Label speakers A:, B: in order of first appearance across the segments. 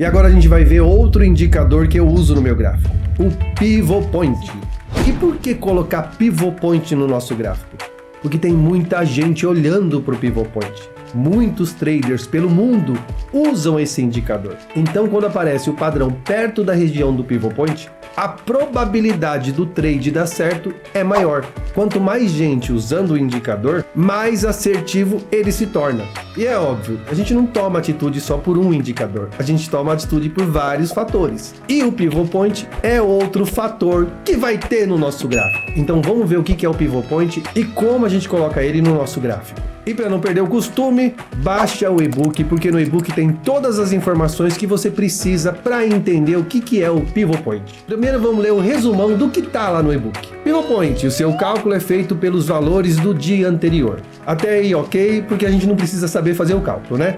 A: E agora a gente vai ver outro indicador que eu uso no meu gráfico, o Pivot Point. E por que colocar Pivot Point no nosso gráfico? Porque tem muita gente olhando para o Pivot Point. Muitos traders pelo mundo usam esse indicador. Então, quando aparece o padrão perto da região do Pivot Point, a probabilidade do trade dar certo é maior. Quanto mais gente usando o indicador, mais assertivo ele se torna. E é óbvio, a gente não toma atitude só por um indicador, a gente toma atitude por vários fatores. E o Pivot Point é outro fator que vai ter no nosso gráfico. Então vamos ver o que é o Pivot Point e como a gente coloca ele no nosso gráfico. E para não perder o costume, baixa o e-book, porque no e-book tem todas as informações que você precisa para entender o que é o Pivot Point. Primeiro vamos ler o resumão do que está lá no e-book. Pivot Point, o seu cálculo é feito pelos valores do dia anterior. Até aí ok, porque a gente não precisa saber fazer o cálculo, né?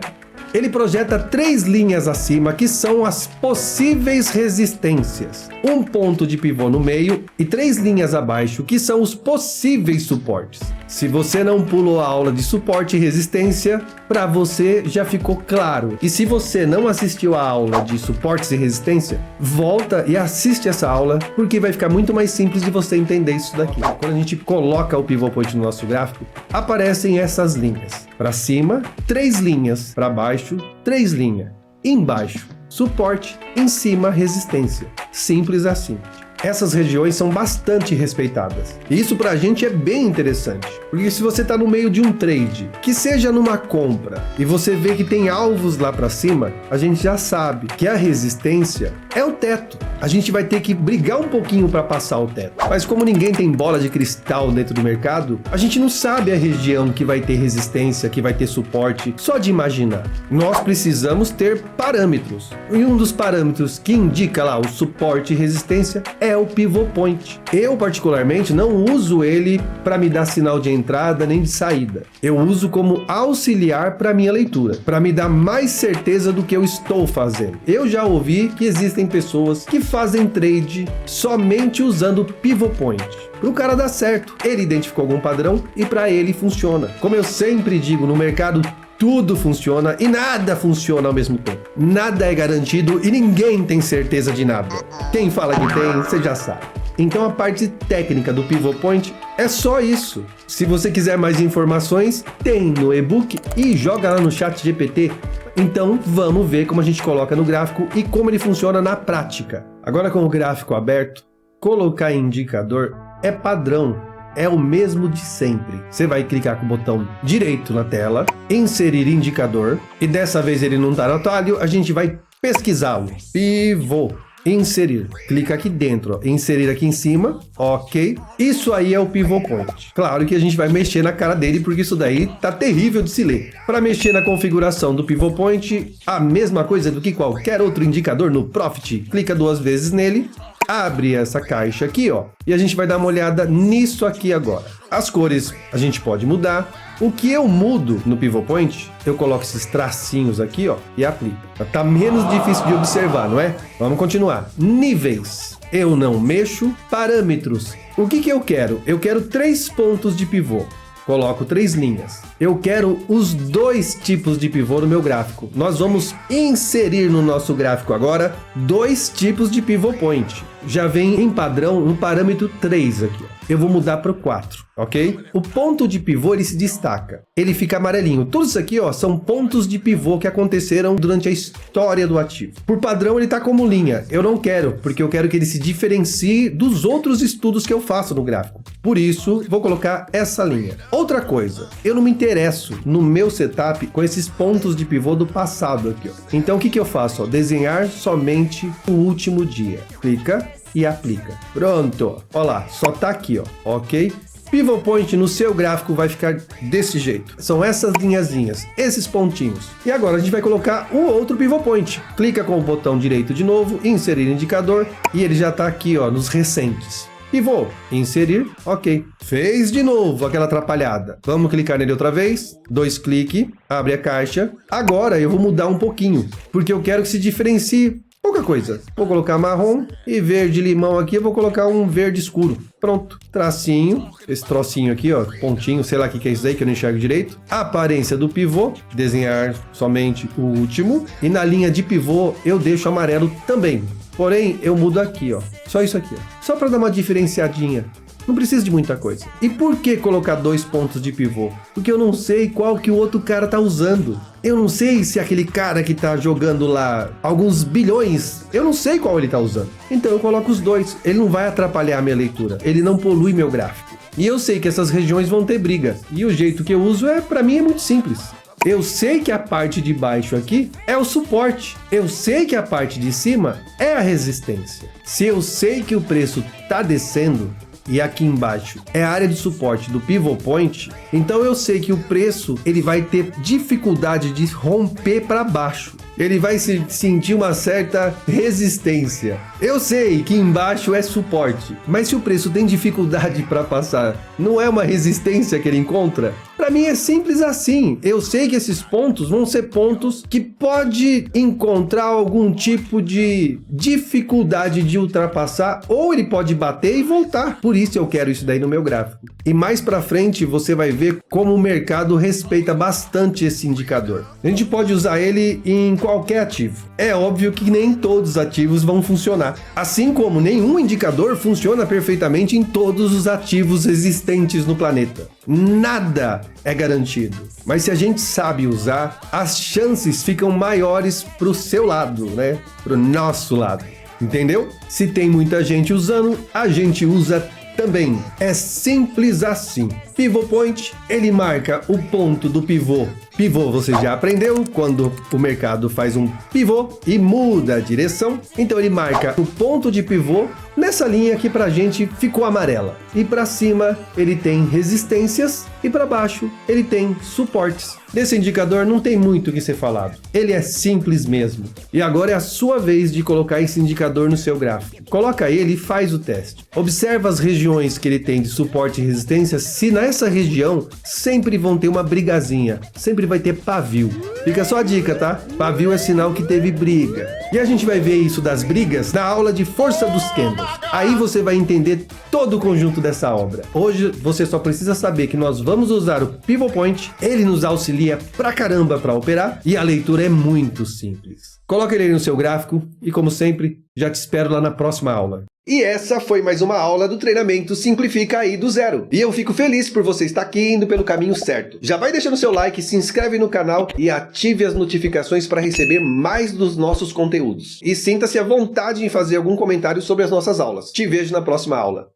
A: Ele projeta 3 linhas acima, que são as possíveis resistências, um ponto de pivô no meio e 3 linhas abaixo, que são os possíveis suportes. Se você não pulou a aula de suporte e resistência, para você já ficou claro. E se você não assistiu a aula de suportes e resistência, volta e assiste essa aula, porque vai ficar muito mais simples de você entender isso daqui. Quando a gente coloca o Pivot Point no nosso gráfico, aparecem essas linhas. Para cima, 3 linhas, para baixo, 3 linhas, embaixo, suporte, em cima, resistência. Simples assim. Essas regiões são bastante respeitadas. E isso pra gente é bem interessante. Porque se você tá no meio de um trade, que seja numa compra, e você vê que tem alvos lá pra cima, a gente já sabe que a resistência é o teto. A gente vai ter que brigar um pouquinho para passar o teto. Mas como ninguém tem bola de cristal dentro do mercado, a gente não sabe a região que vai ter resistência, que vai ter suporte, só de imaginar. Nós precisamos ter parâmetros. E um dos parâmetros que indica lá o suporte e resistência é o Pivot Point. Eu, particularmente, não uso ele para me dar sinal de entrada nem de saída. Eu uso como auxiliar para minha leitura, para me dar mais certeza do que eu estou fazendo. Eu já ouvi que existem pessoas que fazem trade somente usando Pivot Point. Para o cara dar certo, ele identificou algum padrão e para ele funciona. Como eu sempre digo, no mercado tudo funciona e nada funciona ao mesmo tempo. Nada é garantido e ninguém tem certeza de nada. Quem fala que tem, você já sabe. Então a parte técnica do Pivot Point é só isso. Se você quiser mais informações, tem no e-book e joga lá no chat GPT. Então vamos ver como a gente coloca no gráfico e como ele funciona na prática. Agora com o gráfico aberto, colocar indicador é padrão. É o mesmo de sempre. Você vai clicar com o botão direito na tela, inserir indicador, e dessa vez ele não está no atalho, a gente vai pesquisá-lo. Pivot, inserir. Clica aqui dentro, ó. Inserir aqui em cima, ok. Isso aí é o Pivot Point. Claro que a gente vai mexer na cara dele, porque isso daí tá terrível de se ler. Para mexer na configuração do Pivot Point, a mesma coisa do que qualquer outro indicador no Profit. Clica 2 vezes nele. Abre essa caixa aqui, ó, e a gente vai dar uma olhada nisso aqui agora. As cores a gente pode mudar. O que eu mudo no Pivot Point, eu coloco esses tracinhos aqui, ó, e aplico. Tá menos difícil de observar, não é? Vamos continuar. Níveis. Eu não mexo. Parâmetros. O que eu quero? Eu quero 3 pontos de pivô. Coloco 3 linhas. Eu quero os 2 tipos de pivô no meu gráfico. Nós vamos inserir no nosso gráfico agora 2 tipos de Pivot Point. Já vem em padrão um parâmetro 3 aqui, ó. Eu vou mudar para o 4, ok? O ponto de pivô ele se destaca. Ele fica amarelinho. Tudo isso aqui, ó, são pontos de pivô que aconteceram durante a história do ativo. Por padrão ele está como linha. Eu não quero, porque eu quero que ele se diferencie dos outros estudos que eu faço no gráfico. Por isso, vou colocar essa linha. Outra coisa, eu não me interesso no meu setup com esses pontos de pivô do passado aqui, ó. Então o que eu faço? Ó, desenhar somente o último dia. Clica e aplica. Pronto. Olha lá, só tá aqui, ó, ok? Pivot Point no seu gráfico vai ficar desse jeito. São essas linhazinhas, esses pontinhos. E agora a gente vai colocar o outro Pivot Point. Clica com o botão direito de novo, inserir indicador, e ele já tá aqui, ó, nos recentes. Pivô, inserir, ok. Fez de novo aquela atrapalhada. Vamos clicar nele outra vez, 2 cliques, abre a caixa. Agora eu vou mudar um pouquinho, porque eu quero que se diferencie Pouca coisa. Vou colocar marrom e verde limão aqui, eu vou colocar um verde escuro. Pronto. Tracinho, esse trocinho aqui, ó, pontinho, sei lá o que é isso aí que eu não enxergo direito. A aparência do pivô, desenhar somente o último. E na linha de pivô eu deixo amarelo também. Porém, eu mudo aqui, ó. Só isso aqui, ó. Só para dar uma diferenciadinha. Não precisa de muita coisa. E por que colocar 2 pontos de pivô? Porque eu não sei qual que o outro cara tá usando. Eu não sei se aquele cara que tá jogando lá alguns bilhões, eu não sei qual ele tá usando. Então eu coloco os 2. Ele não vai atrapalhar a minha leitura. Ele não polui meu gráfico. E eu sei que essas regiões vão ter briga. E o jeito que eu uso para mim é muito simples. Eu sei que a parte de baixo aqui é o suporte. Eu sei que a parte de cima é a resistência. Se eu sei que o preço tá descendo, e aqui embaixo é a área de suporte do pivot point, então eu sei que o preço ele vai ter dificuldade de romper para baixo. Ele vai sentir uma certa resistência. Eu sei que embaixo é suporte, mas se o preço tem dificuldade para passar, não é uma resistência que ele encontra? Para mim é simples assim. Eu sei que esses pontos vão ser pontos que pode encontrar algum tipo de dificuldade de ultrapassar, ou ele pode bater e voltar. Por isso eu quero isso daí no meu gráfico. E mais para frente você vai ver como o mercado respeita bastante esse indicador. A gente pode usar ele em qualquer ativo. É óbvio que nem todos os ativos vão funcionar, assim como nenhum indicador funciona perfeitamente em todos os ativos existentes no planeta. Nada é garantido, mas se a gente sabe usar, as chances ficam maiores pro seu lado, né? Pro nosso lado, entendeu? Se tem muita gente usando, a gente usa também. É simples assim. Pivot point, ele marca o ponto do pivô. Pivô você já aprendeu, quando o mercado faz um pivô e muda a direção. Então ele marca o ponto de pivô nessa linha que pra gente ficou amarela. E para cima ele tem resistências e para baixo ele tem suportes. Nesse indicador não tem muito o que ser falado. Ele é simples mesmo. E agora é a sua vez de colocar esse indicador no seu gráfico. Coloca ele e faz o teste. Observa as regiões que ele tem de suporte e resistência. Se nessa região sempre vão ter uma brigazinha, sempre vai ter pavio. Fica só a dica, tá? Pavio é sinal que teve briga. E a gente vai ver isso das brigas na aula de força dos candles. Aí você vai entender todo o conjunto dessa obra. Hoje você só precisa saber que nós vamos usar o Pivot Point, ele nos auxilia pra caramba para operar e a leitura é muito simples. Coloque ele aí no seu gráfico e, como sempre, já te espero lá na próxima aula. E essa foi mais uma aula do treinamento Simplifica aí do Zero. E eu fico feliz por você estar aqui indo pelo caminho certo. Já vai deixando seu like, se inscreve no canal e ative as notificações para receber mais dos nossos conteúdos. E sinta-se à vontade em fazer algum comentário sobre as nossas aulas. Te vejo na próxima aula.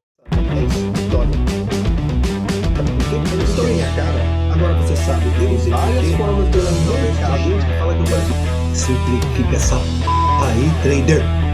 A: Agora você sabe, tem várias formas de no mercado. Simplifica essa aí, trader.